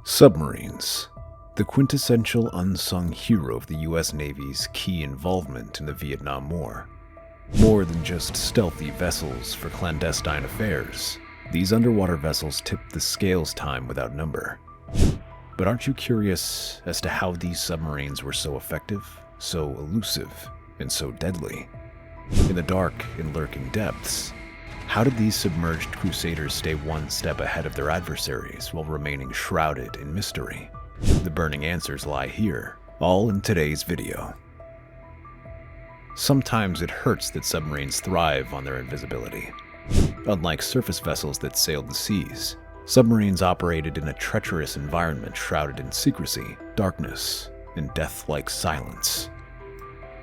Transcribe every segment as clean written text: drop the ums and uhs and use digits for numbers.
Submarines, the quintessential unsung hero of the US Navy's key involvement in the Vietnam War. More than just stealthy vessels for clandestine affairs, these underwater vessels tipped the scales time without number. But aren't you curious as to how these submarines were so effective, so elusive, and so deadly? In the dark and lurking depths, how did these submerged crusaders stay one step ahead of their adversaries while remaining shrouded in mystery? The burning answers lie here, all in today's video. Sometimes it hurts that submarines thrive on their invisibility. Unlike surface vessels that sailed the seas, submarines operated in a treacherous environment shrouded in secrecy, darkness, and death-like silence.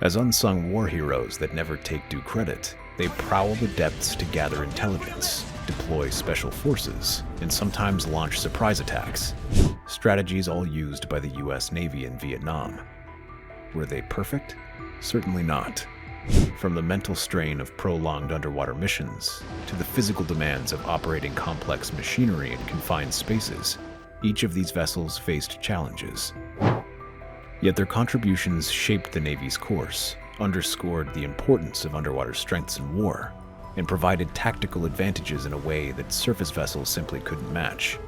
As unsung war heroes that never take due credit, they prowl the depths to gather intelligence, deploy special forces, and sometimes launch surprise attacks. Strategies all used by the US Navy in Vietnam. Were they perfect? Certainly not. From the mental strain of prolonged underwater missions to the physical demands of operating complex machinery in confined spaces, each of these vessels faced challenges. Yet their contributions shaped the Navy's course, underscored the importance of underwater strengths in war, and provided tactical advantages in a way that surface vessels simply couldn't match.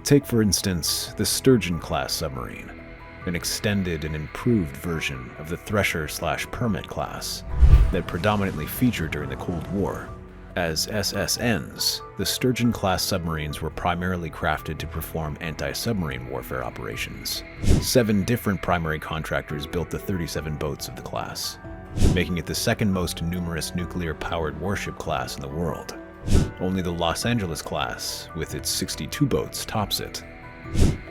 Take, for instance, the Sturgeon-class submarine, an extended and improved version of the Thresher/Permit class that predominantly featured during the Cold War. As SSNs, the Sturgeon-class submarines were primarily crafted to perform anti-submarine warfare operations. 7 different primary contractors built the 37 boats of the class, making it the second most numerous nuclear-powered warship class in the world. Only the Los Angeles class, with its 62 boats, tops it.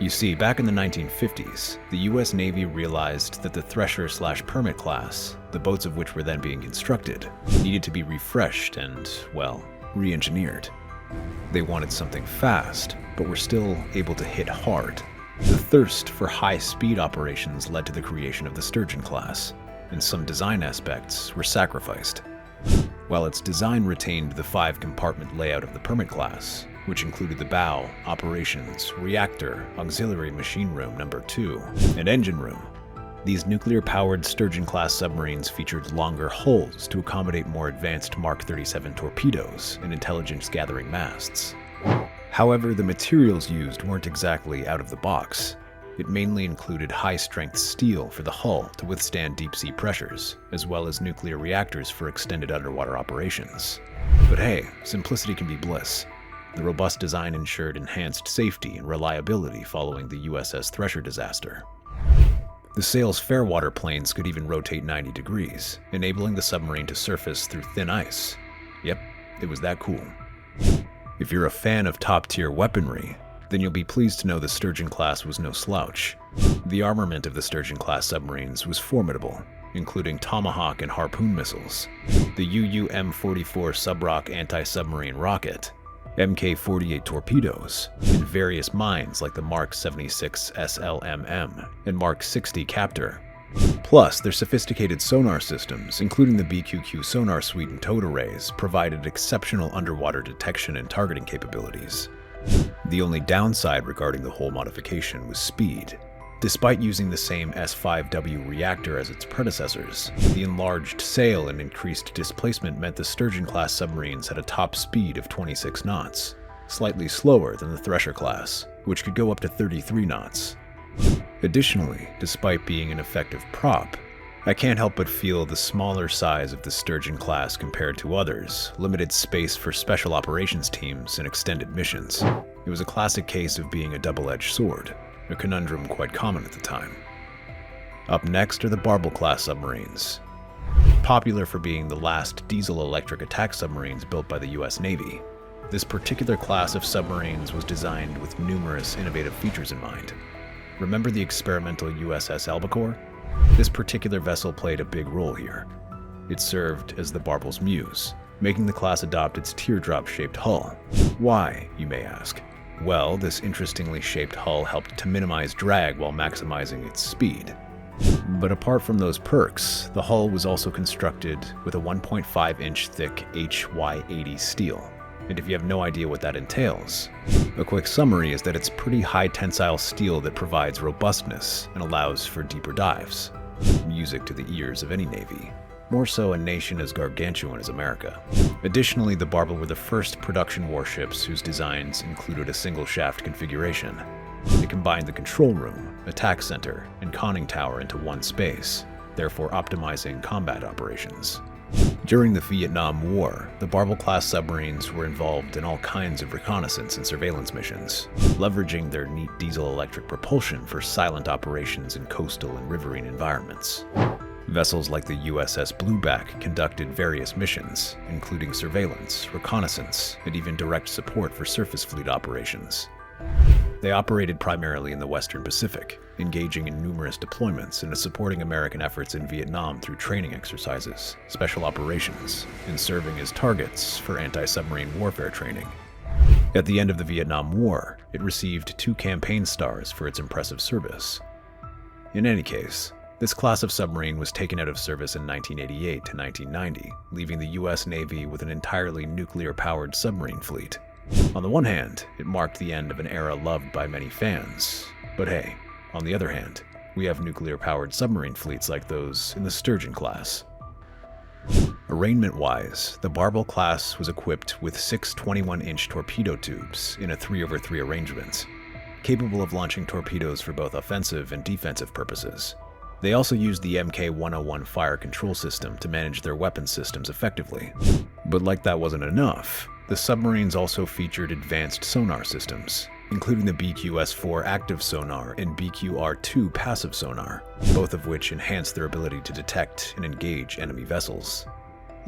You see, back in the 1950s, the US Navy realized that the Thresher/Permit class, the boats of which were then being constructed, needed to be refreshed and, well, re-engineered. They wanted something fast, but were still able to hit hard. The thirst for high-speed operations led to the creation of the Sturgeon class, and some design aspects were sacrificed. While its design retained the 5-compartment layout of the Permit class, which included the bow, operations, reactor, auxiliary machine room number 2, and engine room, these nuclear-powered Sturgeon-class submarines featured longer hulls to accommodate more advanced Mark 37 torpedoes and intelligence-gathering masts. However, the materials used weren't exactly out of the box. It mainly included high-strength steel for the hull to withstand deep-sea pressures, as well as nuclear reactors for extended underwater operations. But hey, simplicity can be bliss. The robust design ensured enhanced safety and reliability following the USS Thresher disaster. The sail's fairwater planes could even rotate 90 degrees, enabling the submarine to surface through thin ice. Yep, it was that cool. If you're a fan of top-tier weaponry, then you'll be pleased to know the Sturgeon class was no slouch. The armament of the Sturgeon class submarines was formidable, including Tomahawk and Harpoon missiles, the UU-M44 Subrock anti-submarine rocket, Mk-48 torpedoes, and various mines like the Mark 76 SLMM and Mark 60 Captor. Plus, their sophisticated sonar systems, including the BQQ sonar suite and towed arrays, provided exceptional underwater detection and targeting capabilities. The only downside regarding the whole modification was speed. Despite using the same S5W reactor as its predecessors, the enlarged sail and increased displacement meant the Sturgeon-class submarines had a top speed of 26 knots, slightly slower than the Thresher class, which could go up to 33 knots. Additionally, despite being an effective prop, I can't help but feel the smaller size of the Sturgeon class compared to others limited space for special operations teams and extended missions. It was a classic case of being a double-edged sword, a conundrum quite common at the time. Up next are the Barbel class submarines. Popular for being the last diesel-electric attack submarines built by the US Navy, this particular class of submarines was designed with numerous innovative features in mind. Remember the experimental USS Albacore? This particular vessel played a big role here. It served as the Barbel's muse, making the class adopt its teardrop-shaped hull. Why, you may ask? Well, this interestingly shaped hull helped to minimize drag while maximizing its speed. But apart from those perks, the hull was also constructed with a 1.5-inch thick HY80 steel, and if you have no idea what that entails, a quick summary is that it's pretty high tensile steel that provides robustness and allows for deeper dives. Music to the ears of any navy, more so a nation as gargantuan as America. Additionally, the Barbel were the first production warships whose designs included a single shaft configuration. They combined the control room, attack center, and conning tower into one space, therefore optimizing combat operations. During the Vietnam War, the Barbel-class submarines were involved in all kinds of reconnaissance and surveillance missions, leveraging their neat diesel-electric propulsion for silent operations in coastal and riverine environments. Vessels like the USS Blueback conducted various missions, including surveillance, reconnaissance, and even direct support for surface fleet operations. They operated primarily in the Western Pacific, engaging in numerous deployments and supporting American efforts in Vietnam through training exercises, special operations, and serving as targets for anti-submarine warfare training. At the end of the Vietnam War, it received 2 campaign stars for its impressive service. In any case, this class of submarine was taken out of service in 1988 to 1990, leaving the US Navy with an entirely nuclear-powered submarine fleet. On the one hand, it marked the end of an era loved by many fans, but hey, on the other hand, we have nuclear-powered submarine fleets like those in the Sturgeon class. Arraignment-wise, the Barbel class was equipped with 6 21-inch torpedo tubes in a 3/3 arrangement, capable of launching torpedoes for both offensive and defensive purposes. They also used the Mk-101 fire control system to manage their weapon systems effectively. But like that wasn't enough, the submarines also featured advanced sonar systems, including the BQS-4 active sonar and BQR-2 passive sonar, both of which enhanced their ability to detect and engage enemy vessels.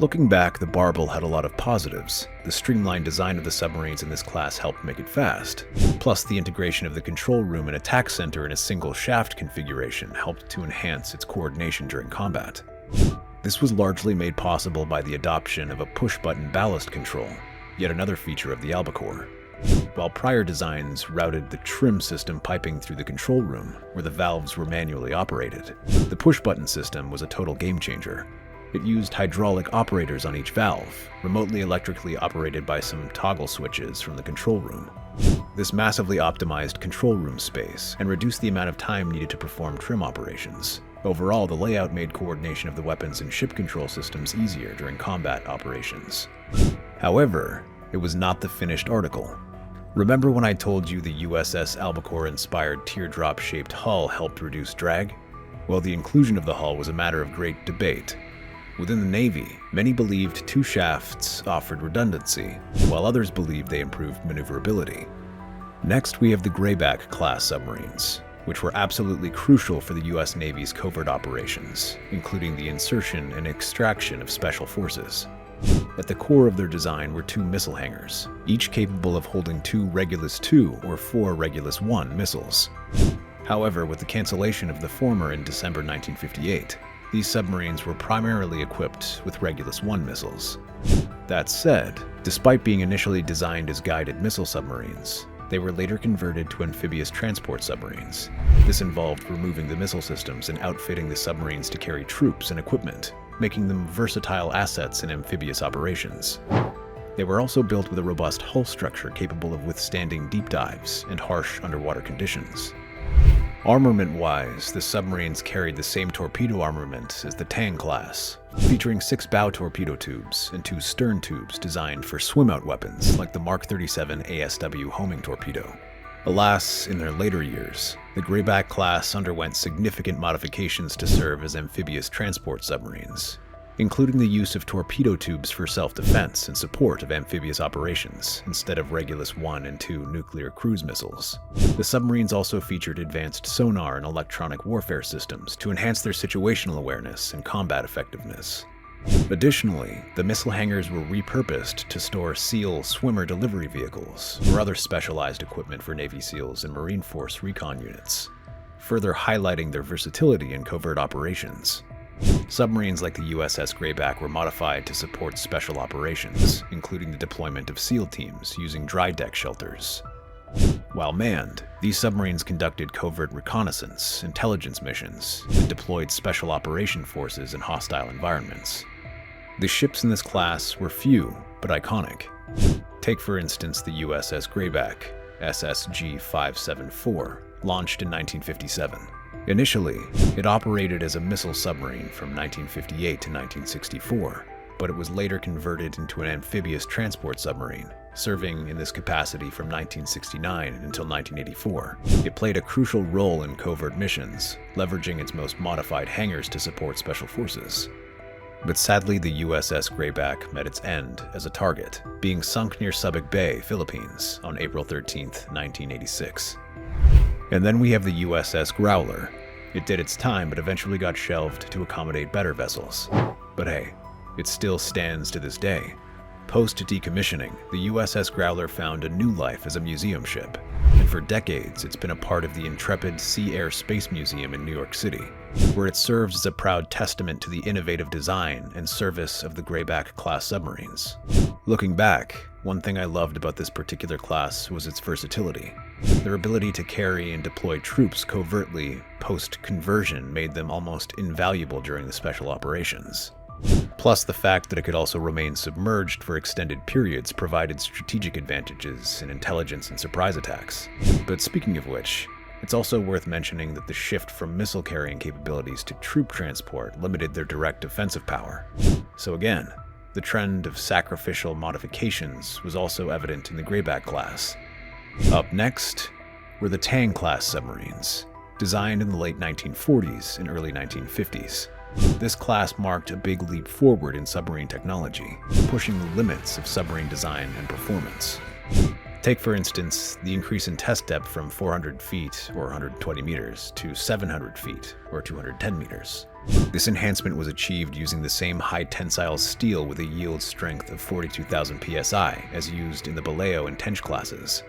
Looking back, the Barbel had a lot of positives. The streamlined design of the submarines in this class helped make it fast. Plus, the integration of the control room and attack center in a single shaft configuration helped to enhance its coordination during combat. This was largely made possible by the adoption of a push-button ballast control, yet another feature of the albacore. While prior designs routed the trim system piping through the control room, where the valves were manually operated, the push-button system was a total game-changer. It used hydraulic operators on each valve, remotely electrically operated by some toggle switches from the control room. This massively optimized control room space and reduced the amount of time needed to perform trim operations. Overall, the layout made coordination of the weapons and ship control systems easier during combat operations. However, it was not the finished article. Remember when I told you the USS Albacore-inspired teardrop-shaped hull helped reduce drag? Well, the inclusion of the hull was a matter of great debate. Within the Navy, many believed 2 shafts offered redundancy, while others believed they improved maneuverability. Next, we have the Grayback class submarines, which were absolutely crucial for the US Navy's covert operations, including the insertion and extraction of special forces. At the core of their design were 2 missile hangars, each capable of holding 2 Regulus II or 4 Regulus I missiles. However, with the cancellation of the former in December 1958, these submarines were primarily equipped with Regulus I missiles. That said, despite being initially designed as guided missile submarines, they were later converted to amphibious transport submarines. This involved removing the missile systems and outfitting the submarines to carry troops and equipment, making them versatile assets in amphibious operations. They were also built with a robust hull structure capable of withstanding deep dives and harsh underwater conditions. Armament-wise, the submarines carried the same torpedo armament as the Tang class, featuring 6 bow torpedo tubes and 2 stern tubes designed for swim-out weapons like the Mark 37 ASW homing torpedo. Alas, in their later years, the Grayback class underwent significant modifications to serve as amphibious transport submarines, including the use of torpedo tubes for self-defense and support of amphibious operations instead of Regulus I and II nuclear cruise missiles. The submarines also featured advanced sonar and electronic warfare systems to enhance their situational awareness and combat effectiveness. Additionally, the missile hangars were repurposed to store SEAL swimmer delivery vehicles or other specialized equipment for Navy SEALs and Marine Force recon units, further highlighting their versatility in covert operations. Submarines like the USS Grayback were modified to support special operations, including the deployment of SEAL teams using dry deck shelters. While manned, these submarines conducted covert reconnaissance, intelligence missions, and deployed special operation forces in hostile environments. The ships in this class were few, but iconic. Take for instance the USS Grayback, SSG-574, launched in 1957. Initially, it operated as a missile submarine from 1958 to 1964, but it was later converted into an amphibious transport submarine, serving in this capacity from 1969 until 1984. It played a crucial role in covert missions, leveraging its most modified hangars to support special forces. But sadly, the USS Grayback met its end as a target, being sunk near Subic Bay, Philippines, on April 13, 1986. And then we have the USS Growler. It did its time, but eventually got shelved to accommodate better vessels. But hey, it still stands to this day. Post-decommissioning, the USS Growler found a new life as a museum ship, and for decades it's been a part of the intrepid Sea Air Space Museum in New York City, where it serves as a proud testament to the innovative design and service of the Grayback-class submarines. Looking back, one thing I loved about this particular class was its versatility. Their ability to carry and deploy troops covertly post-conversion made them almost invaluable during the special operations. Plus, the fact that it could also remain submerged for extended periods provided strategic advantages in intelligence and surprise attacks. But speaking of which, it's also worth mentioning that the shift from missile-carrying capabilities to troop transport limited their direct offensive power. So again, the trend of sacrificial modifications was also evident in the Grayback class. Up next were the Tang class submarines, designed in the late 1940s and early 1950s. This class marked a big leap forward in submarine technology, pushing the limits of submarine design and performance. Take, for instance, the increase in test depth from 400 feet, or 120 meters, to 700 feet, or 210 meters. This enhancement was achieved using the same high-tensile steel with a yield strength of 42,000 psi as used in the Baleo and Tench classes.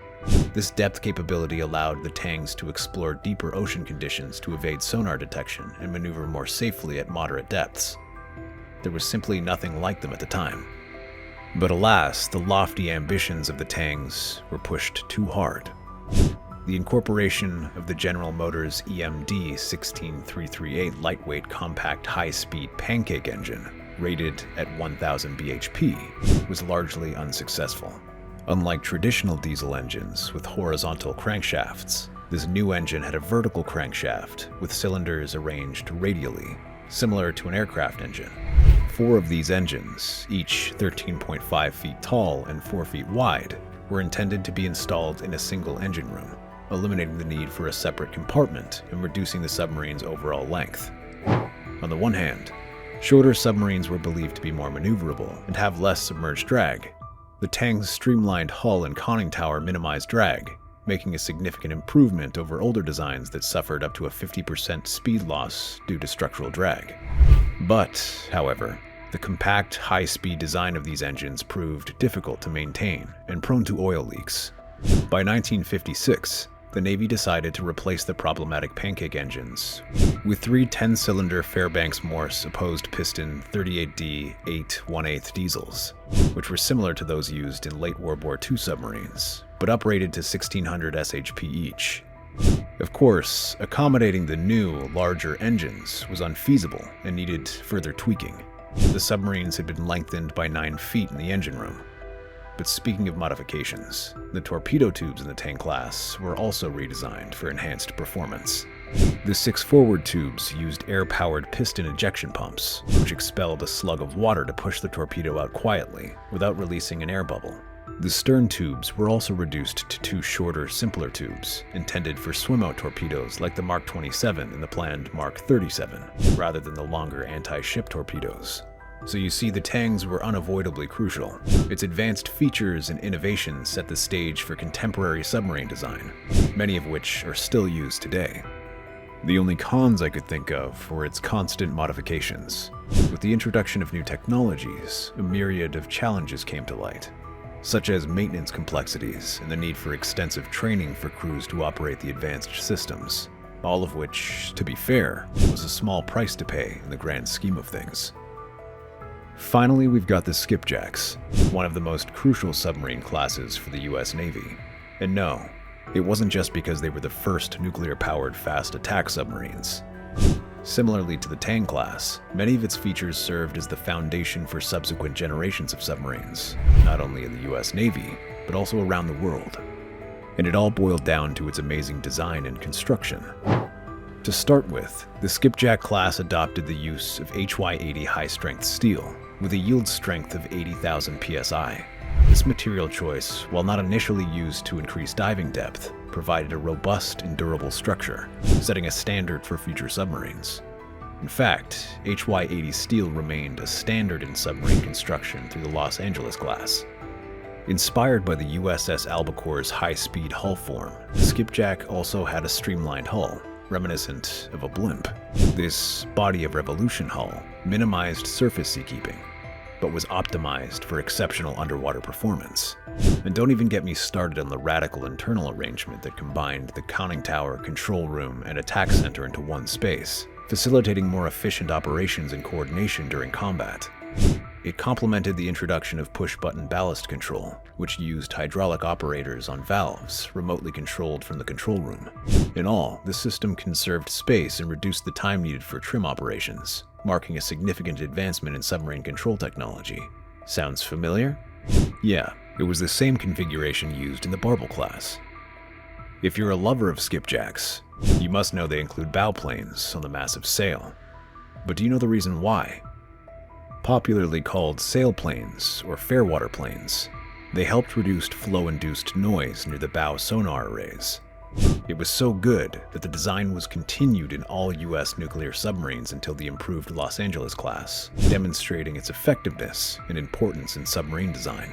This depth capability allowed the Tangs to explore deeper ocean conditions to evade sonar detection and maneuver more safely at moderate depths. There was simply nothing like them at the time. But alas, the lofty ambitions of the Tangs were pushed too hard. The incorporation of the General Motors EMD 16338 lightweight compact high-speed pancake engine, rated at 1000 bhp, was largely unsuccessful. Unlike traditional diesel engines with horizontal crankshafts, this new engine had a vertical crankshaft with cylinders arranged radially, similar to an aircraft engine. 4 of these engines, each 13.5 feet tall and 4 feet wide, were intended to be installed in a single engine room, eliminating the need for a separate compartment and reducing the submarine's overall length. On the one hand, shorter submarines were believed to be more maneuverable and have less submerged drag. The Tang's streamlined hull and conning tower minimized drag, making a significant improvement over older designs that suffered up to a 50% speed loss due to structural drag. But, however, the compact, high-speed design of these engines proved difficult to maintain and prone to oil leaks. By 1956, the Navy decided to replace the problematic pancake engines with 3 10-cylinder Fairbanks-Morse opposed piston 38D 8/1/8 diesels, which were similar to those used in late World War II submarines, but uprated to 1600 shp each. Of course, accommodating the new, larger engines was unfeasible and needed further tweaking. The submarines had been lengthened by 9 feet in the engine room. But speaking of modifications, the torpedo tubes in the Tang class were also redesigned for enhanced performance. The 6 forward tubes used air-powered piston ejection pumps, which expelled a slug of water to push the torpedo out quietly, without releasing an air bubble. The stern tubes were also reduced to 2 shorter, simpler tubes, intended for swim-out torpedoes like the Mark 27 and the planned Mark 37, rather than the longer anti-ship torpedoes. So you see, the Tangs were unavoidably crucial. Its advanced features and innovations set the stage for contemporary submarine design, many of which are still used today. The only cons I could think of were its constant modifications. With the introduction of new technologies, a myriad of challenges came to light, such as maintenance complexities and the need for extensive training for crews to operate the advanced systems, all of which, to be fair, was a small price to pay in the grand scheme of things. Finally, we've got the Skipjacks, one of the most crucial submarine classes for the US Navy. And no, it wasn't just because they were the first nuclear-powered fast attack submarines. Similarly to the Tang class, many of its features served as the foundation for subsequent generations of submarines, not only in the US Navy, but also around the world. And it all boiled down to its amazing design and construction. To start with, the Skipjack class adopted the use of HY80 high-strength steel, with a yield strength of 80,000 psi. This material choice, while not initially used to increase diving depth, provided a robust and durable structure, setting a standard for future submarines. In fact, HY80 steel remained a standard in submarine construction through the Los Angeles class. Inspired by the USS Albacore's high-speed hull form, the Skipjack also had a streamlined hull, reminiscent of a blimp. This body of revolution hull minimized surface seakeeping, but was optimized for exceptional underwater performance. And don't even get me started on the radical internal arrangement that combined the conning tower, control room, and attack center into one space, facilitating more efficient operations and coordination during combat. It complemented the introduction of push-button ballast control, which used hydraulic operators on valves remotely controlled from the control room. In all, this system conserved space and reduced the time needed for trim operations, marking a significant advancement in submarine control technology. Sounds familiar? Yeah, it was the same configuration used in the Barbel class. If you're a lover of skipjacks, you must know they include bow planes on the massive sail. But do you know the reason why? Popularly called sailplanes or fairwater planes, they helped reduce flow-induced noise near the bow sonar arrays. It was so good that the design was continued in all US nuclear submarines until the improved Los Angeles class, demonstrating its effectiveness and importance in submarine design.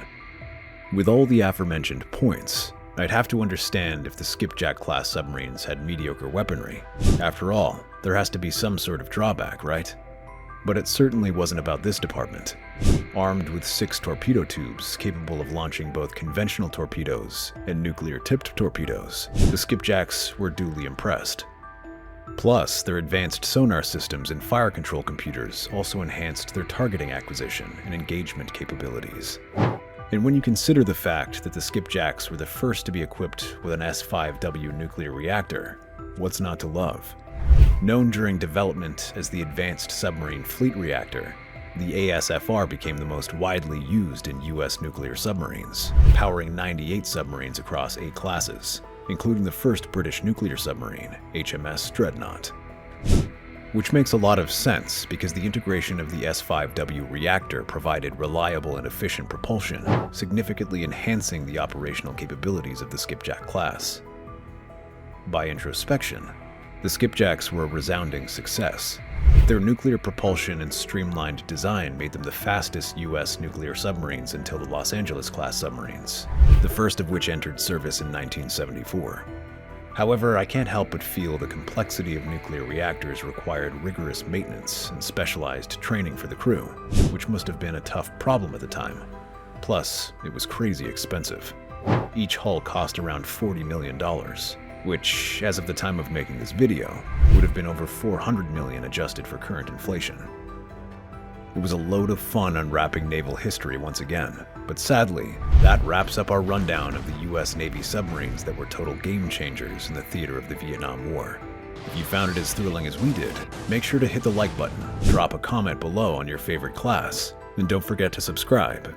With all the aforementioned points, I'd have to understand if the Skipjack-class submarines had mediocre weaponry. After all, there has to be some sort of drawback, right? But it certainly wasn't about this department. Armed with 6 torpedo tubes capable of launching both conventional torpedoes and nuclear-tipped torpedoes, the Skipjacks were duly impressed. Plus, their advanced sonar systems and fire control computers also enhanced their targeting acquisition and engagement capabilities. And when you consider the fact that the Skipjacks were the first to be equipped with an S5W nuclear reactor, what's not to love? Known during development as the Advanced Submarine Fleet Reactor, the ASFR became the most widely used in US nuclear submarines, powering 98 submarines across 8 classes, including the first British nuclear submarine, HMS Dreadnought. Which makes a lot of sense because the integration of the S5W reactor provided reliable and efficient propulsion, significantly enhancing the operational capabilities of the Skipjack class. By introspection, the Skipjacks were a resounding success. Their nuclear propulsion and streamlined design made them the fastest US nuclear submarines until the Los Angeles class submarines, the first of which entered service in 1974. However, I can't help but feel the complexity of nuclear reactors required rigorous maintenance and specialized training for the crew, which must have been a tough problem at the time. Plus, it was crazy expensive. Each hull cost around $40 million, which, as of the time of making this video, would have been over $400 million adjusted for current inflation. It was a load of fun unwrapping naval history once again, but sadly, that wraps up our rundown of the US Navy submarines that were total game changers in the theater of the Vietnam War. If you found it as thrilling as we did, make sure to hit the like button, drop a comment below on your favorite class, and don't forget to subscribe.